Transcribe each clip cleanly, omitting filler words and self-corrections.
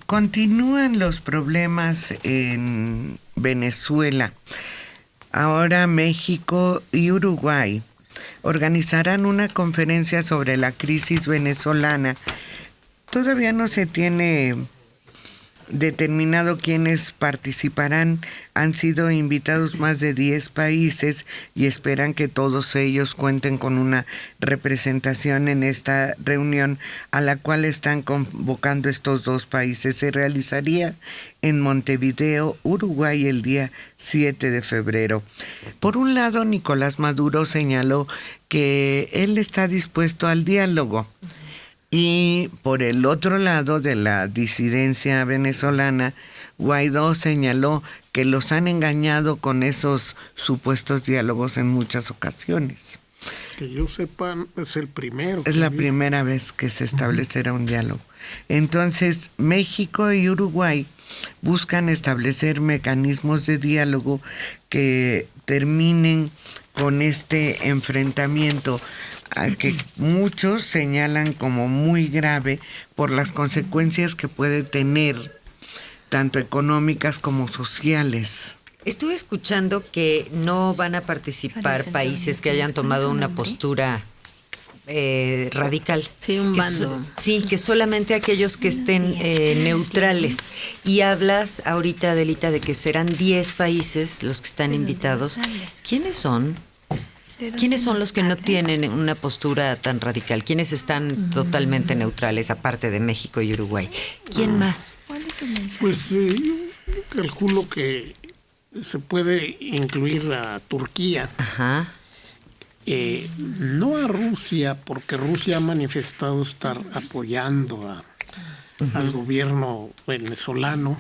Continúan los problemas en Venezuela. Ahora México y Uruguay organizarán una conferencia sobre la crisis venezolana. Todavía no se tiene determinado quiénes participarán. Han sido invitados más de 10 países y esperan que todos ellos cuenten con una representación en esta reunión a la cual están convocando estos dos países. Se realizaría en Montevideo, Uruguay, el día 7 de febrero. Por un lado, Nicolás Maduro señaló que él está dispuesto al diálogo. Y por el otro lado de la disidencia venezolana, Guaidó señaló que los han engañado con esos supuestos diálogos en muchas ocasiones. Que yo sepa, es el primero. Es la primera vez que se establecerá un diálogo. Entonces, México y Uruguay buscan establecer mecanismos de diálogo que terminen con este enfrentamiento que muchos señalan como muy grave por las consecuencias que puede tener, tanto económicas como sociales. Estuve escuchando que no van a participar países que hayan tomado una postura radical. Sí, un bando. Sí, que solamente aquellos que estén neutrales. Y hablas ahorita, Adelita, de que serán 10 países los que están invitados. ¿Quiénes son? ¿Quiénes son los que no tienen una postura tan radical? ¿Quiénes están totalmente neutrales, aparte de México y Uruguay? ¿Quién más? Pues yo calculo que se puede incluir a Turquía. Ajá. No a Rusia, porque Rusia ha manifestado estar apoyando al gobierno venezolano.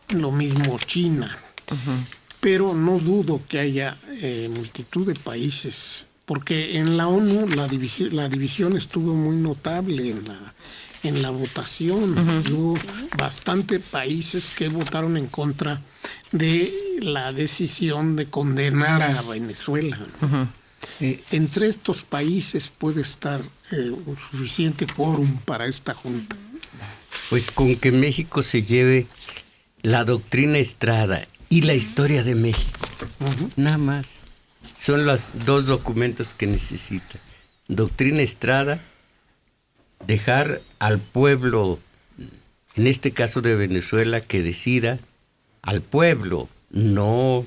Lo mismo China. Pero no dudo que haya multitud de países, porque en la ONU la división estuvo muy notable en la votación. Hubo bastante países que votaron en contra de la decisión de condenar a Venezuela. Entre estos países puede estar un suficiente quórum para esta junta. Pues con que México se lleve la doctrina Estrada y la historia de México, nada más. Son los dos documentos que necesita. Doctrina Estrada, dejar al pueblo, en este caso de Venezuela, que decida, al pueblo, no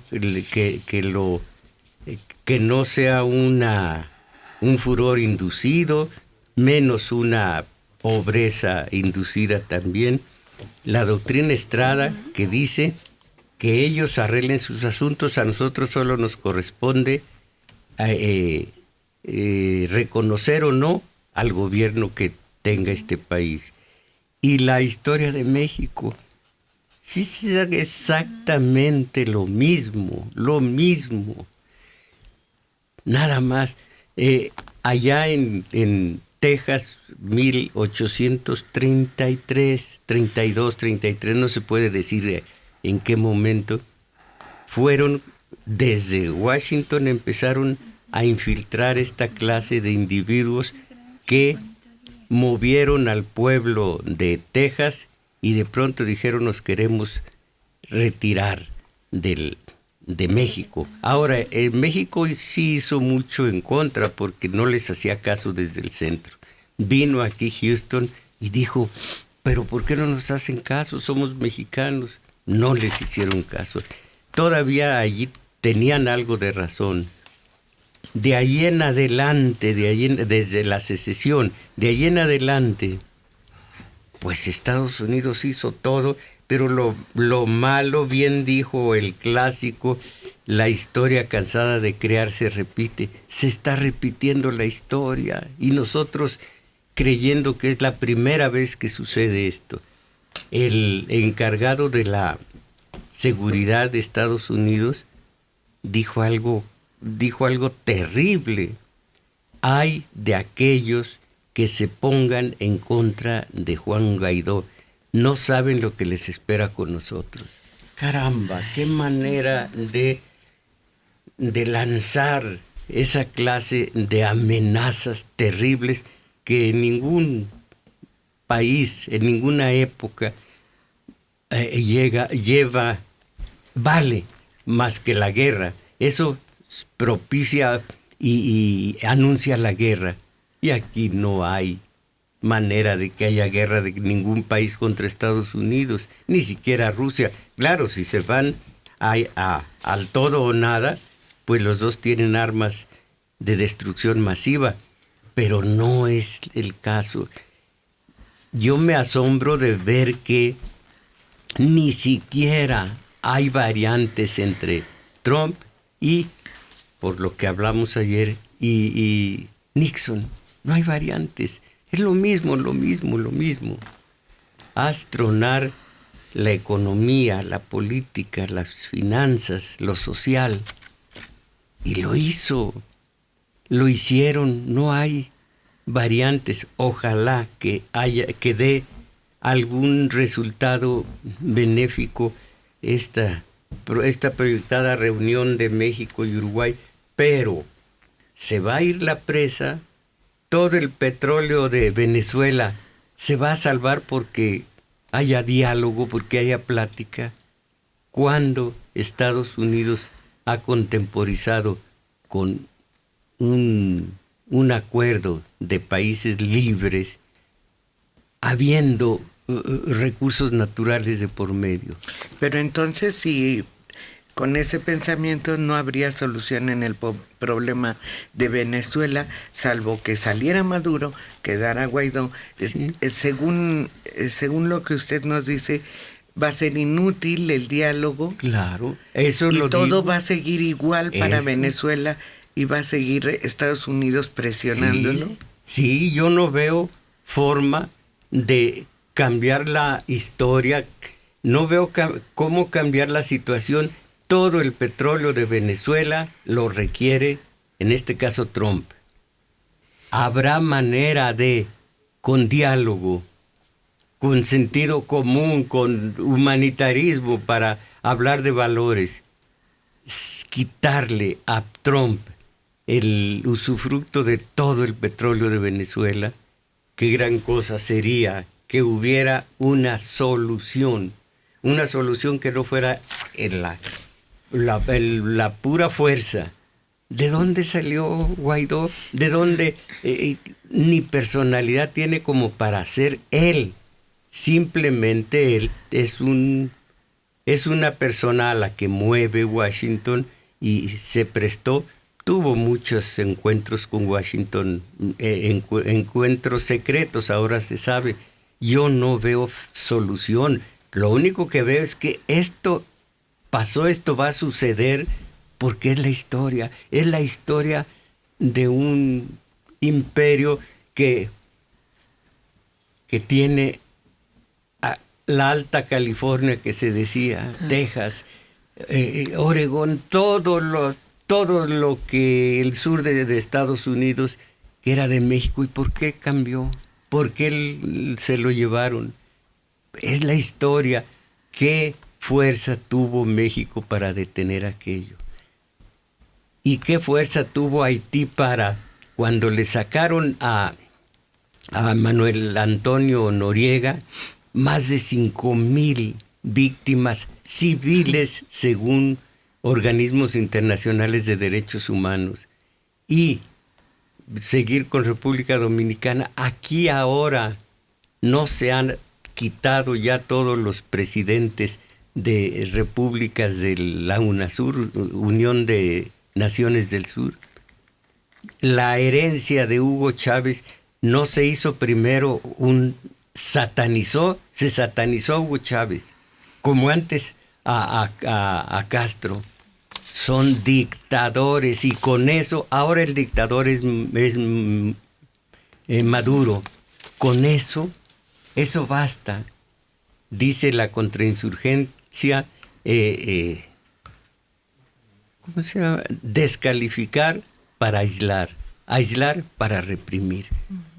que no sea un furor inducido, menos una pobreza inducida también. La doctrina Estrada, que dice que ellos arreglen sus asuntos, a nosotros solo nos corresponde reconocer o no al gobierno que tenga este país. Y la historia de México, sí es exactamente lo mismo, nada más. Allá en Texas, 1833, 32, 33, no se puede decir en qué momento, fueron desde Washington, empezaron a infiltrar esta clase de individuos que movieron al pueblo de Texas y de pronto dijeron: nos queremos retirar de México. Ahora, México sí hizo mucho en contra porque no les hacía caso desde el centro. Vino aquí Houston y dijo: pero ¿por qué no nos hacen caso? Somos mexicanos. No les hicieron caso. Todavía allí tenían algo de razón. De ahí en adelante, desde la secesión, de ahí en adelante, pues Estados Unidos hizo todo, pero lo malo, bien dijo el clásico, la historia cansada de crear se repite. Se está repitiendo la historia y nosotros creyendo que es la primera vez que sucede esto. El encargado de la seguridad de Estados Unidos dijo algo terrible. Hay de aquellos que se pongan en contra de Juan Guaidó. No saben lo que les espera con nosotros. Caramba, qué manera de lanzar esa clase de amenazas terribles que en ningún país, en ninguna época, vale más que la guerra. Eso propicia y anuncia la guerra. Y aquí no hay manera de que haya guerra de ningún país contra Estados Unidos, ni siquiera Rusia. Claro, si se van al todo o nada, pues los dos tienen armas de destrucción masiva, pero no es el caso. Yo me asombro de ver que ni siquiera hay variantes entre Trump y, por lo que hablamos ayer, y Nixon. No hay variantes. Es lo mismo. Haz tronar la economía, la política, las finanzas, lo social. Y lo hicieron, no hay variantes. Ojalá que dé algún resultado benéfico esta proyectada reunión de México y Uruguay, pero se va a ir la presa, todo el petróleo de Venezuela se va a salvar porque haya diálogo, porque haya plática. Cuando Estados Unidos ha contemporizado con un acuerdo de países libres, habiendo recursos naturales de por medio. Pero entonces, si con ese pensamiento no habría solución en el problema de Venezuela, salvo que saliera Maduro, quedara Guaidó. Sí. Según lo que usted nos dice, va a ser inútil el diálogo. Claro, eso y lo todo digo. Va a seguir igual para Venezuela y va a seguir Estados Unidos presionándolo. Sí, yo no veo forma de cambiar la historia, no veo cómo cambiar la situación. Todo el petróleo de Venezuela lo requiere, en este caso, Trump. Habrá manera de, con diálogo, con sentido común, con humanitarismo, para hablar de valores, quitarle a Trump el usufructo de todo el petróleo de Venezuela. Qué gran cosa sería que hubiera una solución que no fuera la pura fuerza. ¿De dónde salió Guaidó? ¿De dónde? Ni personalidad tiene como para ser él. Simplemente él es una persona a la que mueve Washington y se prestó. Tuvo muchos encuentros con Washington, encuentros secretos, ahora se sabe. Yo no veo solución. Lo único que veo es que esto va a suceder porque es la historia de un imperio que tiene la Alta California, que se decía, Texas, Oregón, todo lo que el sur de Estados Unidos, que era de México. ¿Y por qué cambió? ¿Por qué se lo llevaron? Es la historia. ¿Qué fuerza tuvo México para detener aquello? ¿Y qué fuerza tuvo Haití para, cuando le sacaron a Manuel Antonio Noriega, más de 5,000 víctimas civiles según organismos internacionales de derechos humanos? Y seguir con República Dominicana. Aquí ahora no se han quitado ya todos los presidentes de repúblicas de la UNASUR, Unión de Naciones del Sur. La herencia de Hugo Chávez no se hizo primero se satanizó a Hugo Chávez, como antes a Castro. Son dictadores, y con eso ahora el dictador es Maduro. Con eso basta. Dice la contrainsurgencia, ¿cómo se llama? Descalificar para aislar para reprimir.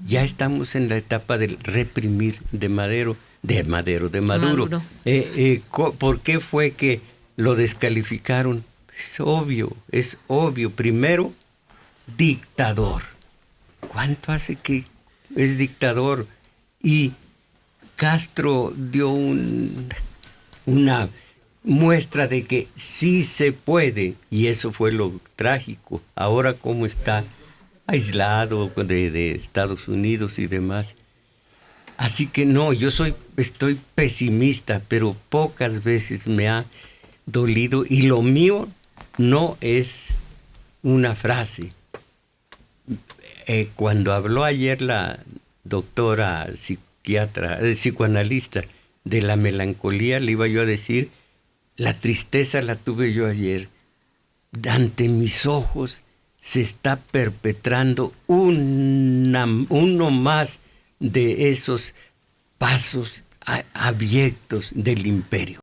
Ya estamos en la etapa del reprimir de Maduro. ¿Por qué fue que lo descalificaron? Es obvio. Primero, dictador. ¿Cuánto hace que es dictador? Y Castro dio una muestra de que sí se puede, y eso fue lo trágico. Ahora cómo está aislado de Estados Unidos y demás. Así que no, estoy pesimista, pero pocas veces me ha dolido, y lo mío no es una frase. Cuando habló ayer la doctora psicoanalista de la melancolía, le iba yo a decir, la tristeza la tuve yo ayer. Ante mis ojos se está perpetrando uno más de esos pasos abyectos del imperio.